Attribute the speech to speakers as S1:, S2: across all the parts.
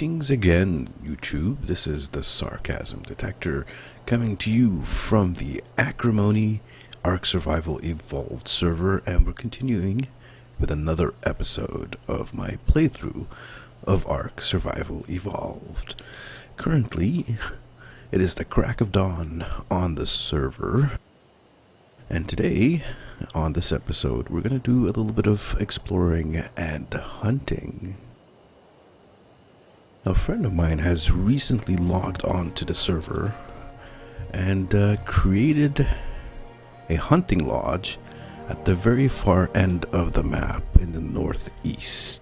S1: Greetings again, YouTube. This is the Sarcasm Detector coming to you from the Acrimony Ark Survival Evolved server, and we're continuing with another episode of my playthrough of Ark Survival Evolved. Currently, it is the crack of dawn on the server, and today, on this episode, we're going to do a little bit of exploring and hunting. A friend of mine has recently logged on to the server and created a hunting lodge at the very far end of the map in the northeast.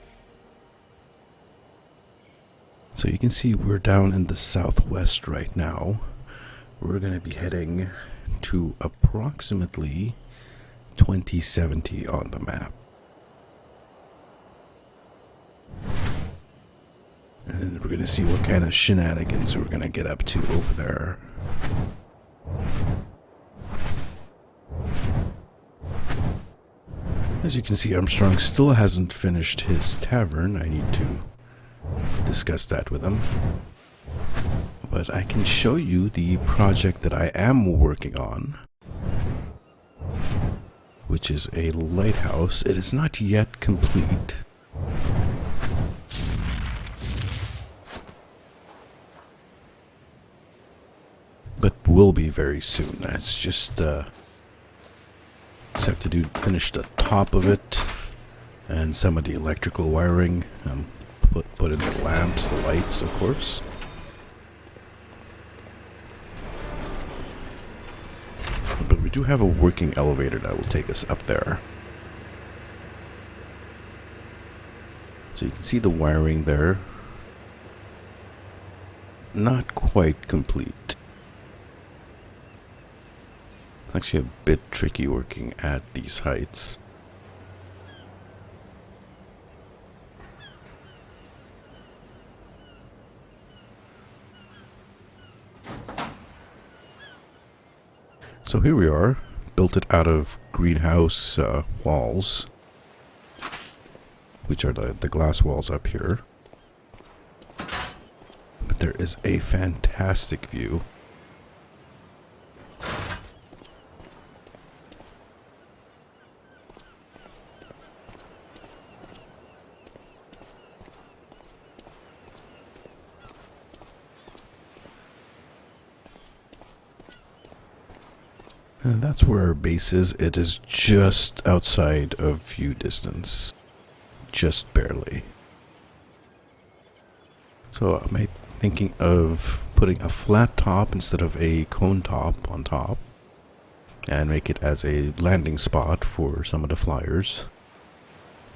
S1: So you can see we're down in the southwest right now. We're going to be heading to approximately 2070 on the map. And we're going to see what kind of shenanigans we're going to get up to over there. As you can see, Armstrong still hasn't finished his tavern. I need to discuss that with him. But I can show you the project that I am working on, which is a lighthouse. It is not yet complete. But will be very soon. That's just have to finish the top of it and some of the electrical wiring. Put in the lamps, the lights, of course. But we do have a working elevator that will take us up there. So you can see the wiring there. Not quite complete. It's actually a bit tricky working at these heights. So here we are, built it out of greenhouse walls, which are the glass walls up here. But there is a fantastic view. And that's where our base is. It is just outside of view distance. Just barely. So am I thinking of putting a flat top instead of a cone top on top, and make it as a landing spot for some of the flyers,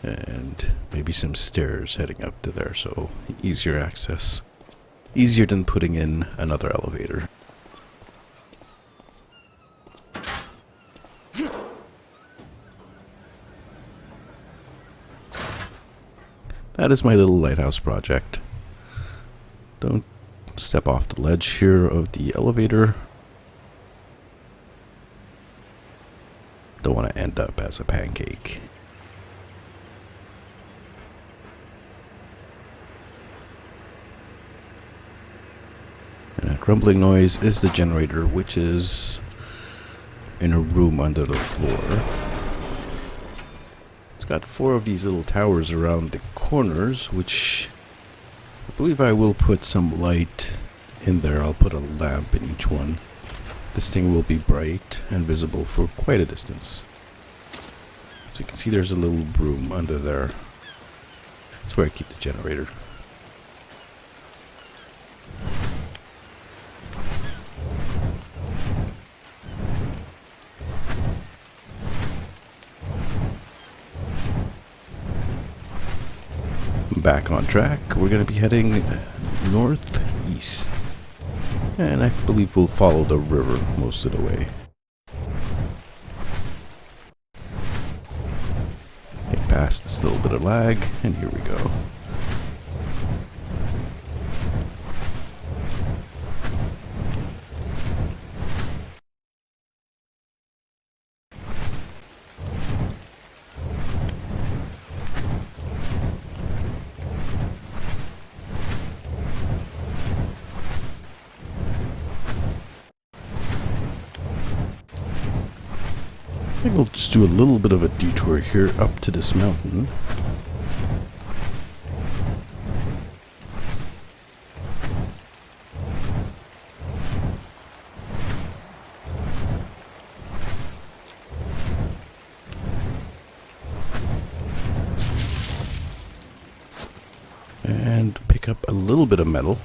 S1: and maybe some stairs heading up to there, so easier access. Easier than putting in another elevator. That is my little lighthouse project. Don't step off the ledge here of the elevator. Don't want to end up as a pancake. And that rumbling noise is the generator, which is in a room under the floor. It's got 4 of these little towers around the corners, which I believe I will put some light in there. I'll put a lamp in each one. This thing will be bright and visible for quite a distance. So you can see there's a little room under there. That's where I keep the generator. Back on track. We're going to be heading northeast, and I believe we'll follow the river most of the way. Get past this little bit of lag, and here we go. think we'll just do a little bit of a detour here up to this mountain. And pick up a little bit of metal.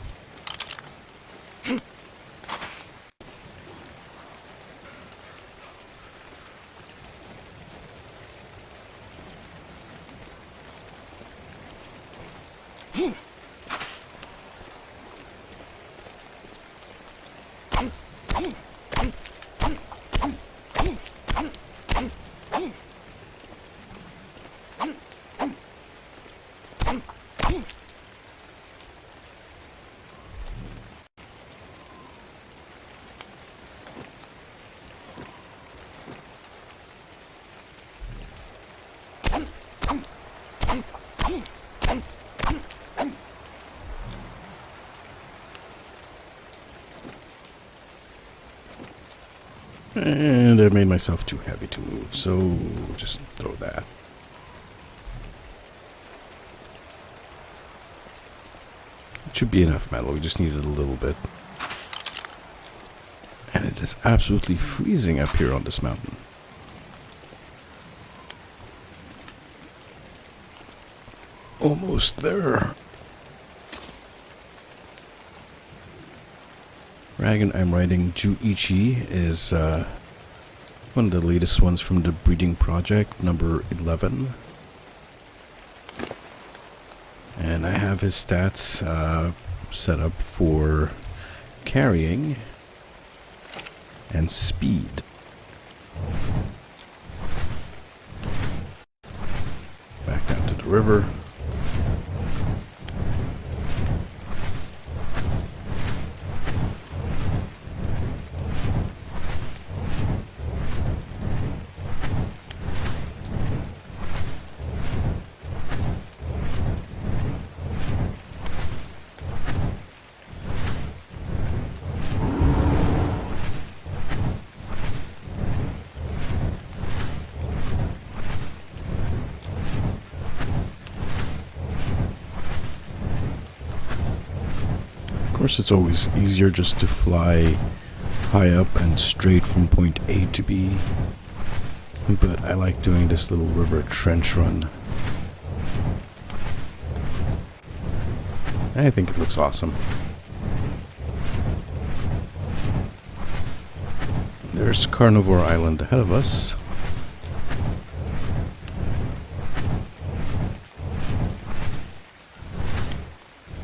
S1: And I made myself too heavy to move, so just throw that. It should be enough metal, we just needed a little bit. And it is absolutely freezing up here on this mountain. Almost there. Dragon I'm riding, Juichi, is one of the latest ones from the breeding project, number 11. And I have his stats set up for carrying and speed. Back down to the river. Of course, it's always easier just to fly high up and straight from point A to B, but I like doing this little river trench run. I think it looks awesome. There's Carnivore Island ahead of us.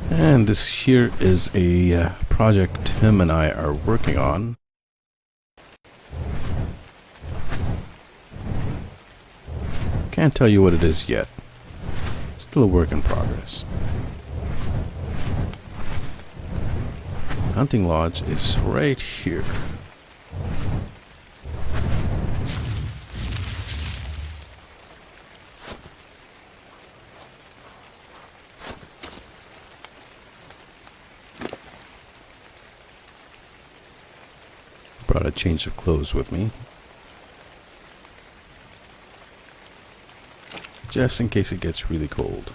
S1: And this here is a project Tim and I are working on. Can't tell you what it is yet. Still a work in progress. Hunting lodge is right here. Brought a change of clothes with me, just in case it gets really cold.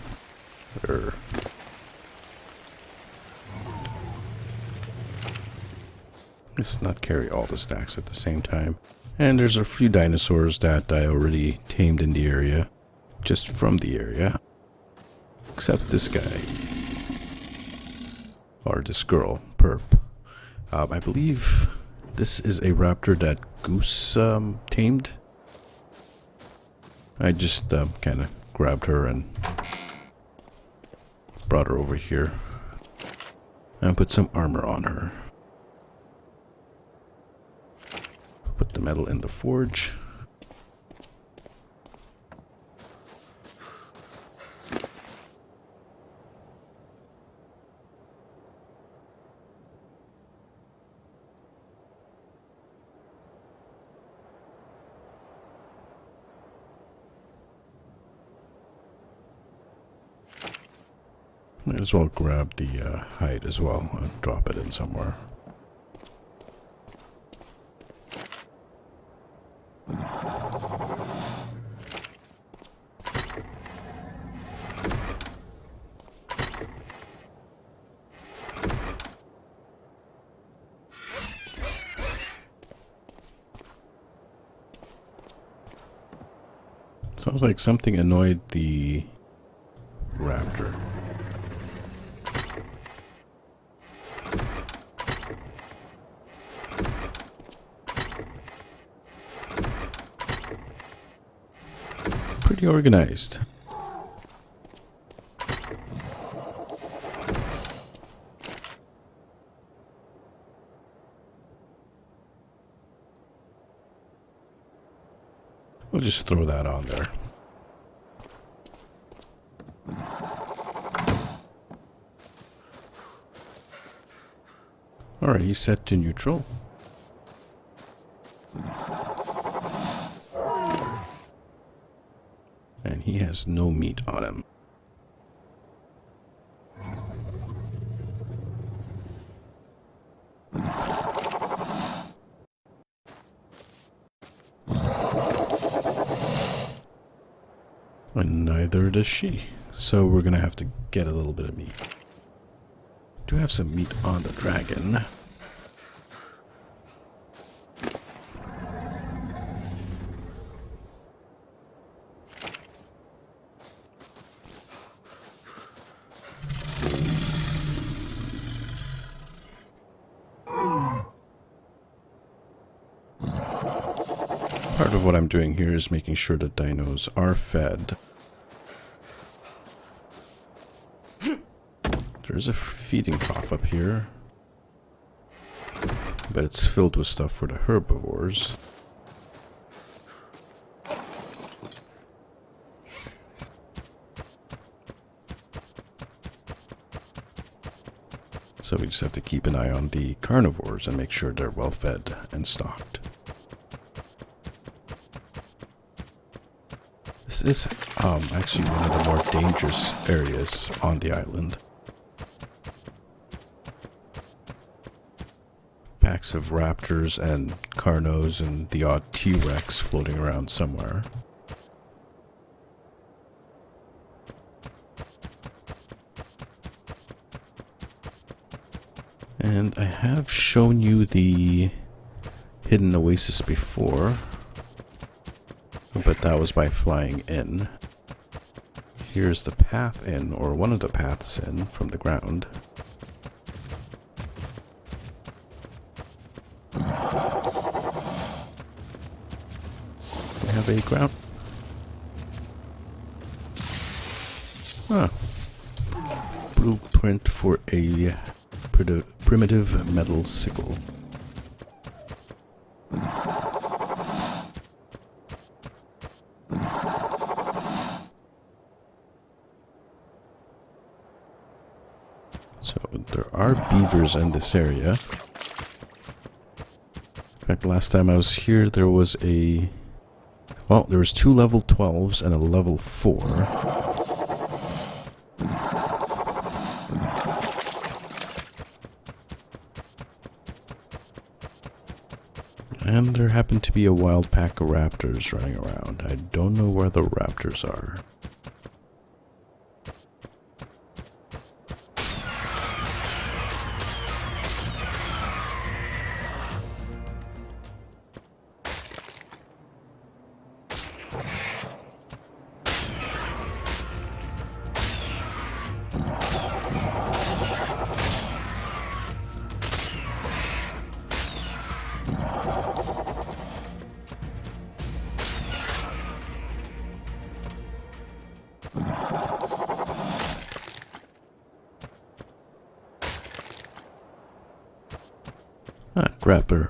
S1: Let's not carry all the stacks at the same time. And there's a few dinosaurs that I already tamed in the area, just from the area, except this guy, or this girl, Perp. I believe this is a raptor that Goose tamed. I just kind of grabbed her and brought her over here and put some armor on her. Put the metal in the forge. Might as well grab the hide as well and drop it in somewhere. Sounds like something annoyed the raptor. Pretty organized. We'll just throw that on there. Alright, he's set to neutral. And he has no meat on him. And neither does she. So we're gonna have to get a little bit of meat. Do have some meat on the dragon. Part of what I'm doing here is making sure that dinos are fed. There's a feeding trough up here, but it's filled with stuff for the herbivores. So we just have to keep an eye on the carnivores and make sure they're well fed and stocked. This is actually one of the more dangerous areas on the island. Packs of raptors and carnos and the odd T-Rex floating around somewhere. And I have shown you the hidden oasis before, but that was by flying in. Here's the path in, or one of the paths in from the ground. We have a ground. Blueprint for a primitive metal sickle. So there are beavers in this area. In fact, last time I was here, there was there was 2 level 12s and a level 4. And there happened to be a wild pack of raptors running around. I don't know where the raptors are.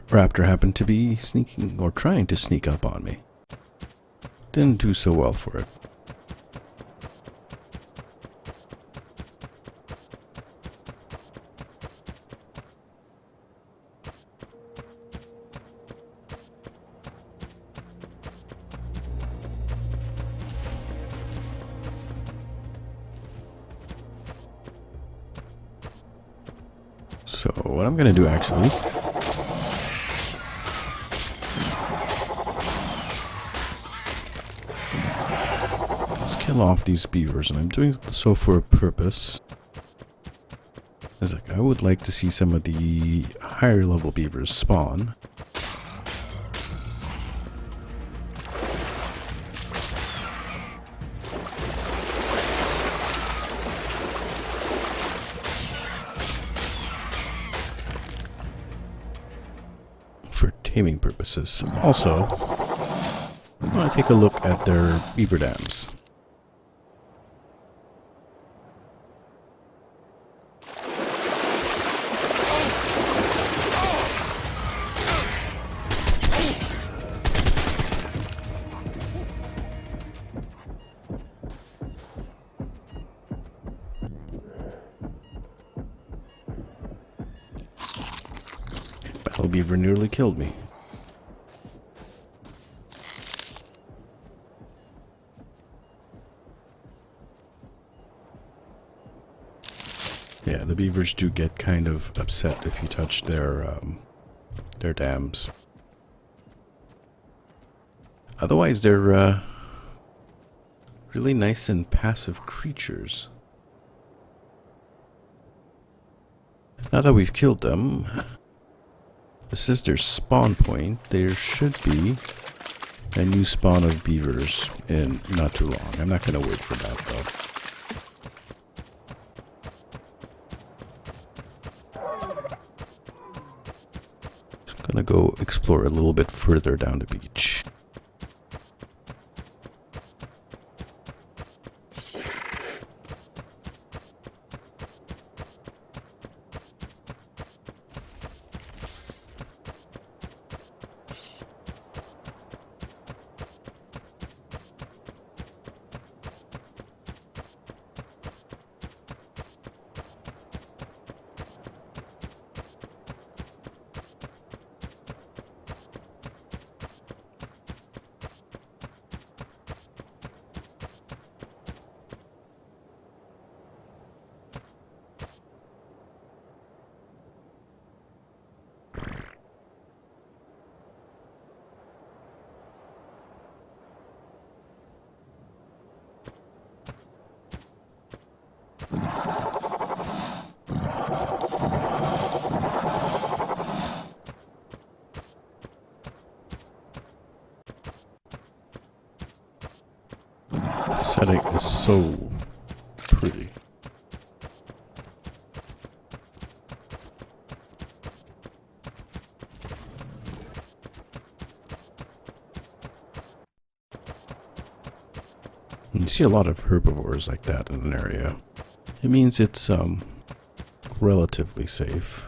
S1: Raptor happened to be sneaking or trying to sneak up on me. Didn't do so well for it. So what I'm gonna do actually, let's kill off these beavers, and I'm doing so for a purpose. It's like I would like to see some of the higher level beavers spawn. for taming purposes. Also, I want to take a look at their beaver dams. Battle beaver nearly killed me. Yeah, the beavers do get kind of upset if you touch their dams. Otherwise, they're really nice and passive creatures. Now that we've killed them, this is their spawn point. There should be a new spawn of beavers in not too long. I'm not going to wait for that though. Gonna go explore a little bit further down the beach. Setting is so pretty. You see a lot of herbivores like that in an area. It means it's relatively safe.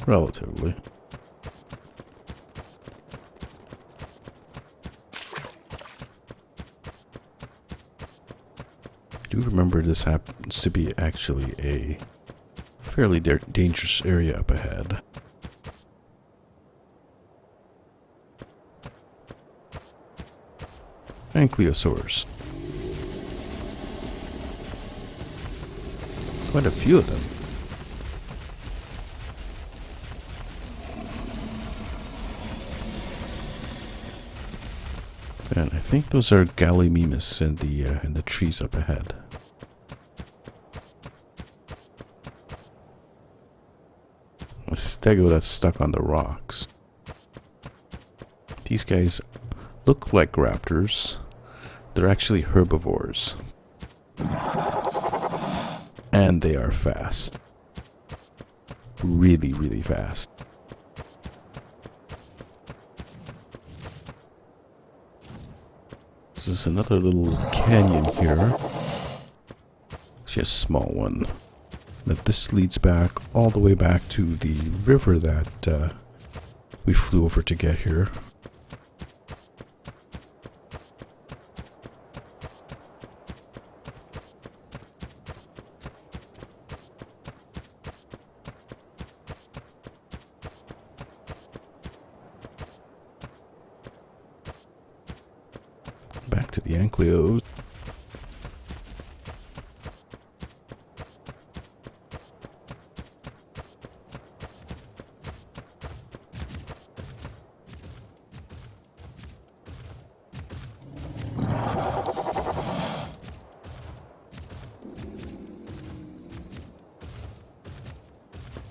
S1: Relatively. I do remember this happens to be actually a fairly dangerous area up ahead. Ankylosaurs. Quite a few of them. And I think those are Gallimimus in the trees up ahead. A stego that's stuck on the rocks. These guys look like raptors. They're actually herbivores. And they are fast. Really, really fast. This is another little canyon here. Actually a small one. But this leads back all the way back to the river that we flew over to get here. Back to the Ankylos.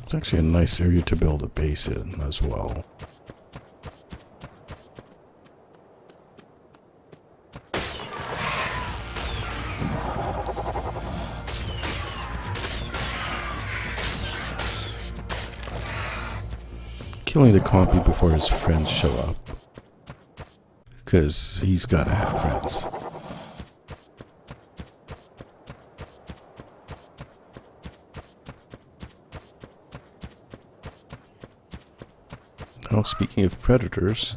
S1: It's actually a nice area to build a base in as well. killing the compy before his friends show up. Because he's gotta have friends. Oh, speaking of predators.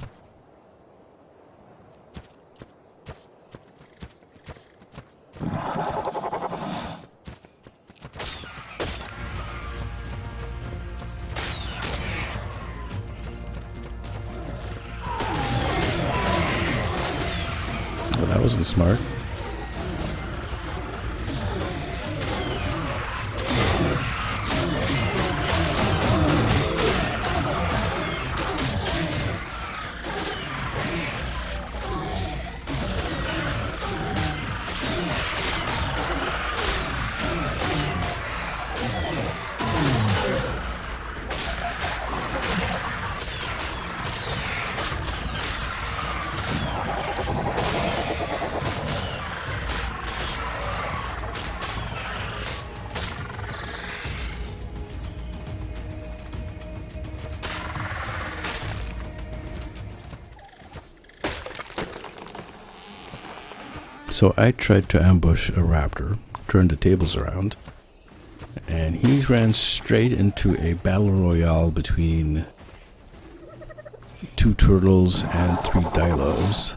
S1: Well, that wasn't smart. So I tried to ambush a raptor, turned the tables around, and he ran straight into a battle royale between 2 turtles and 3 dilos.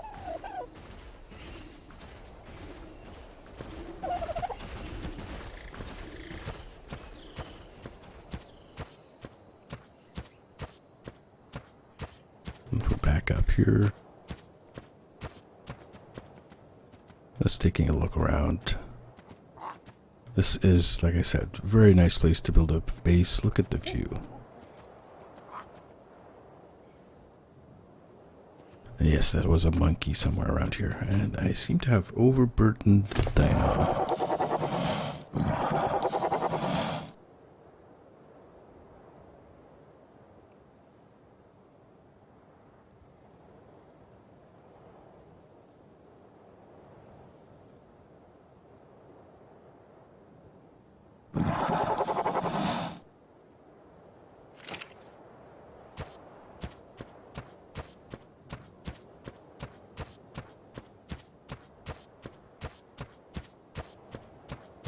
S1: And we're back up here. Let's taking a look around. This is, like I said, a very nice place to build a base. Look at the view. Yes, that was a monkey somewhere around here. And I seem to have overburdened the dino.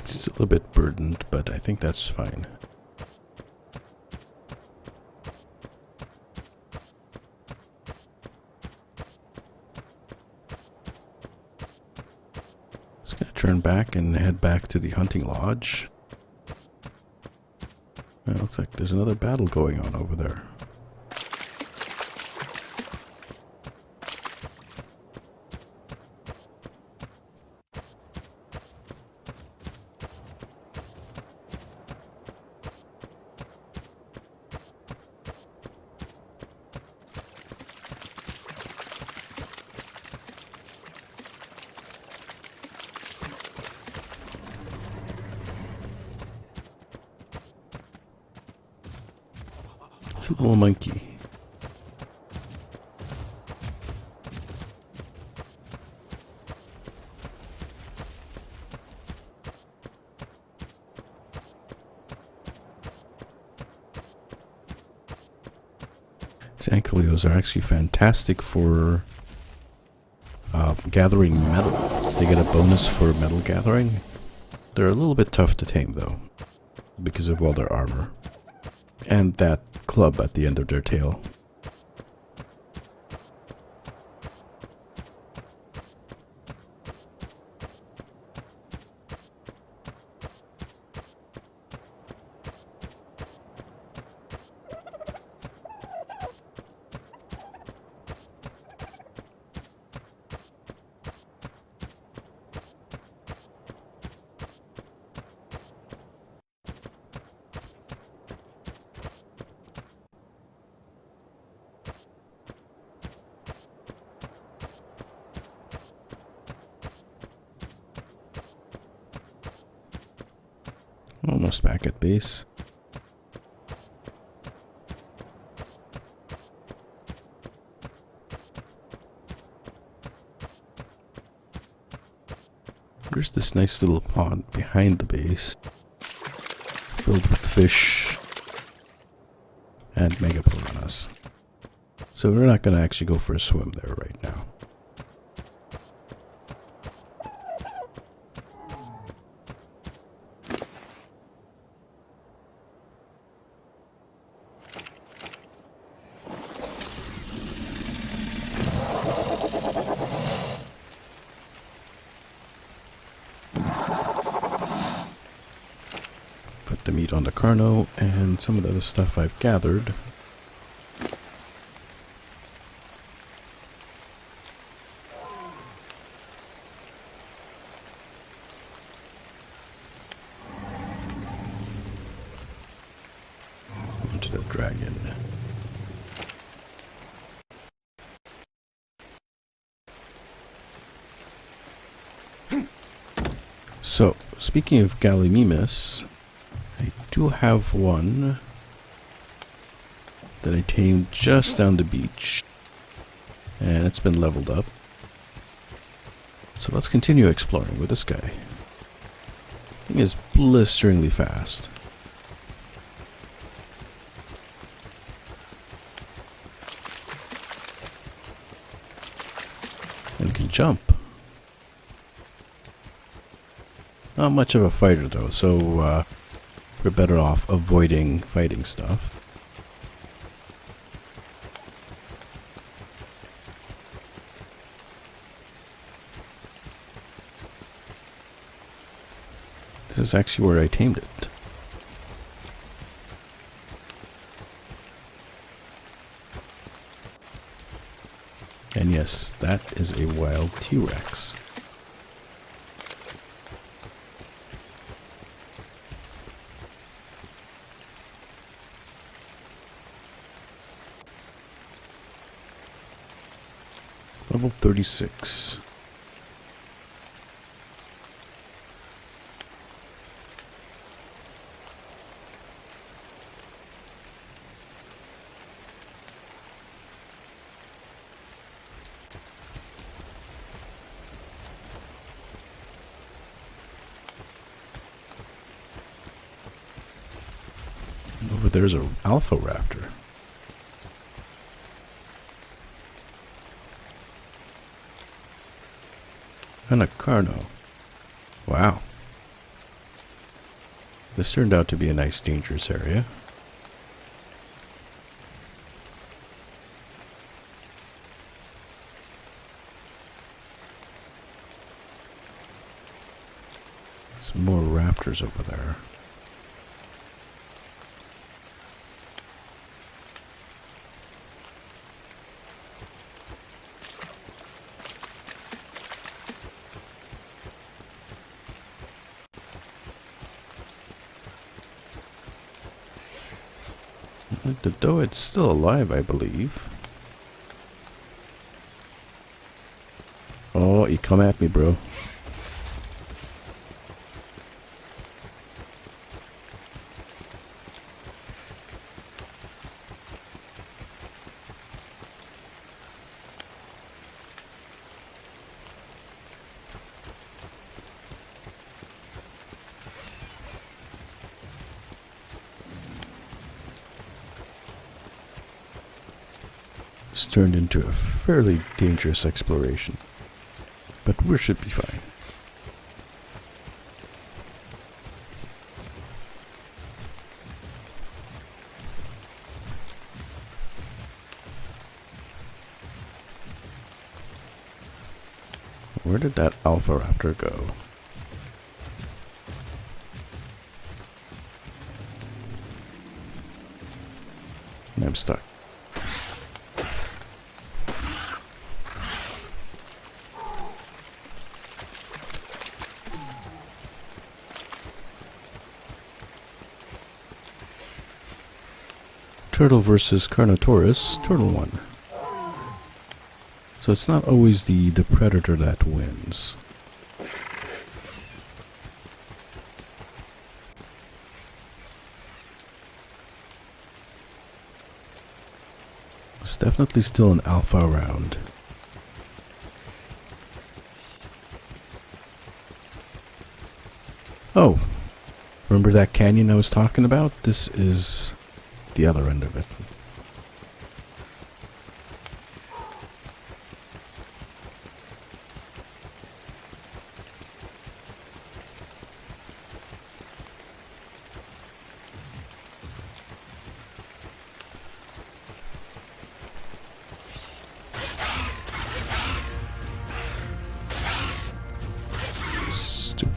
S1: Just a little bit burdened, but I think that's fine. Just gonna turn back and head back to the hunting lodge. It looks like there's another battle going on over there. It's a little monkey. Zanculeos are actually fantastic for gathering metal. They get a bonus for metal gathering. They're a little bit tough to tame though, because of all their armor. And that club at the end of their tail. Almost back at base. There's this nice little pond behind the base, filled with fish and mega piranhas. So we're not going to actually go for a swim there right now. Put the meat on the carno and some of the other stuff I've gathered. Onto the dragon. So, speaking of Gallimimus, I do have one that I tamed just down the beach, and it's been leveled up. So let's continue exploring with this guy. Thing is blisteringly fast. And can jump. Not much of a fighter though, so we're better off avoiding fighting stuff. This is actually where I tamed it. And yes, that is a wild T-Rex. Level 36. And over there's an alpha raptor. And a carno. Wow. This turned out to be a nice dangerous area. Some more raptors over there. Though it's still alive, I believe. Oh, you come at me, bro. It's turned into a fairly dangerous exploration, but we should be fine. Where did that alpha raptor go? And I'm stuck. Turtle versus Carnotaurus, turtle won. So it's not always the predator that wins. It's definitely still an alpha around. Oh, remember that canyon I was talking about? This is the other end of it.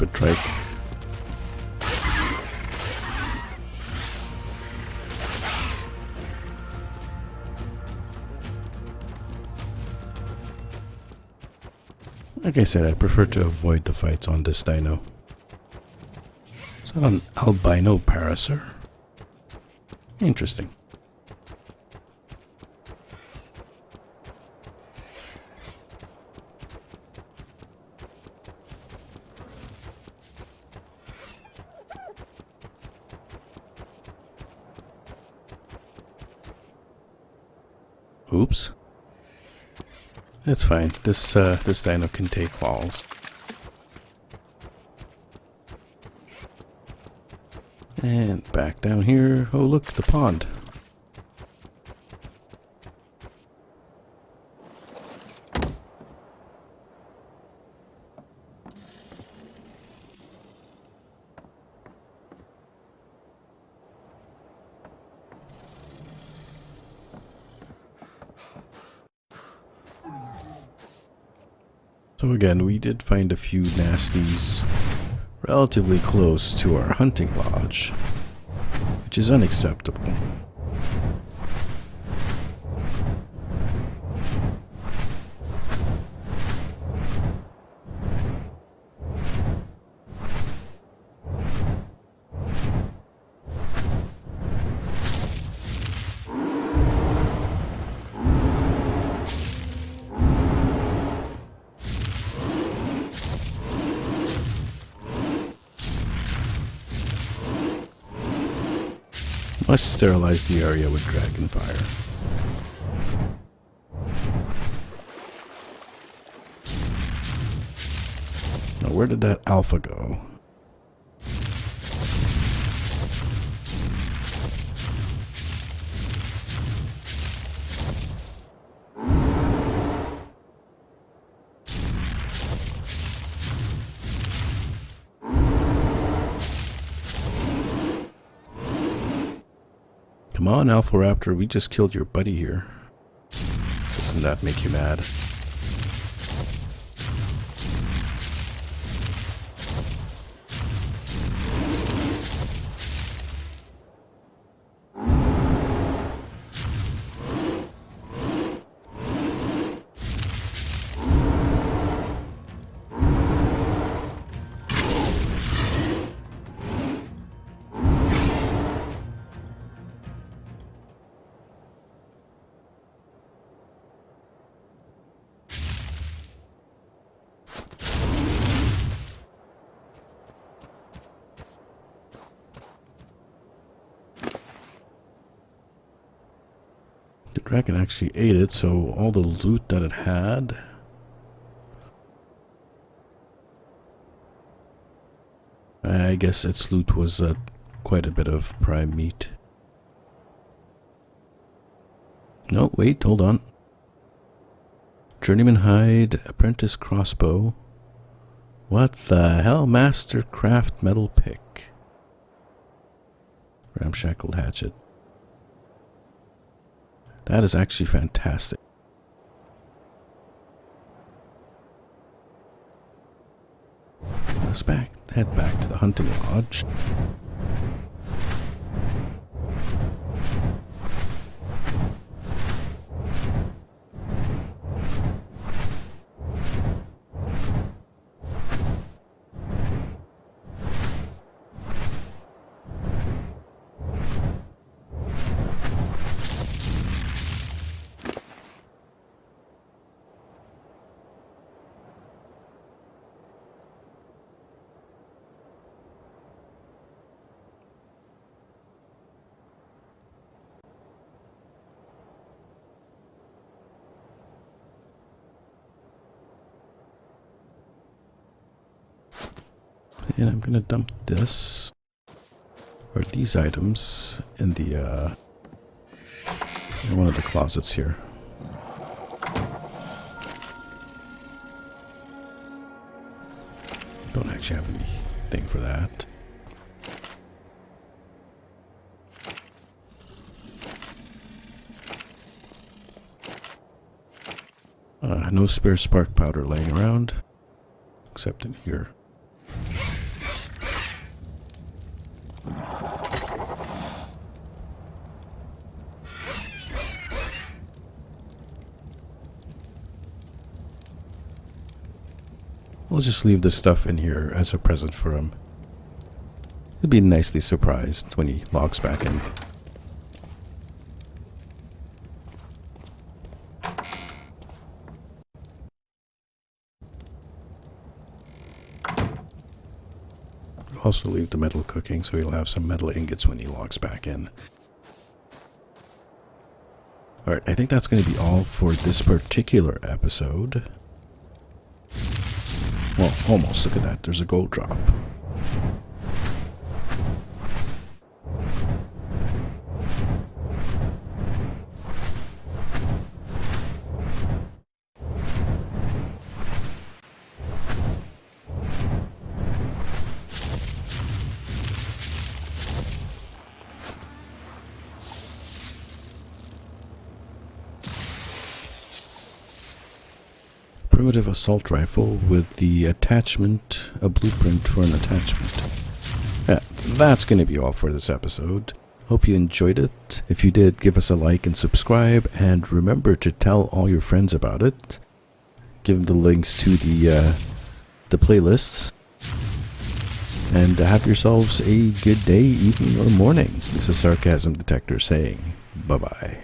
S1: stupid trike. Like I said, I prefer to avoid the fights on this dino. Is that an albino parasaur? Interesting. Oops. It's fine. This dino can take falls. And back down here. Oh look, the pond. So again, we did find a few nasties relatively close to our hunting lodge, which is unacceptable. Must sterilize the area with dragon fire. Now, where did that alpha go? Come on, Alpha Raptor, we just killed your buddy here. Doesn't that make you mad? The dragon actually ate it, so all the loot that it had... I guess its loot was quite a bit of prime meat. No, wait, hold on. Journeyman hide, apprentice crossbow. What the hell? Mastercraft metal pick. Ramshackled hatchet. That is actually fantastic. Let's head back to the hunting lodge. And I'm gonna dump this, or these items, in the, in one of the closets here. Don't actually have anything for that. No spare spark powder laying around, except in here. We'll just leave this stuff in here as a present for him. He'll be nicely surprised when he logs back in. Also leave the metal cooking so he'll have some metal ingots when he logs back in. Alright, I think that's going to be all for this particular episode. Well, almost. Look at that. There's a gold drop. Primitive assault rifle with the attachment, a blueprint for an attachment. Yeah, that's going to be all for this episode. Hope you enjoyed it. If you did, give us a like and subscribe, and remember to tell all your friends about it. Give them the links to the playlists, and have yourselves a good day, evening, or morning. This is Sarcasm Detector saying bye-bye.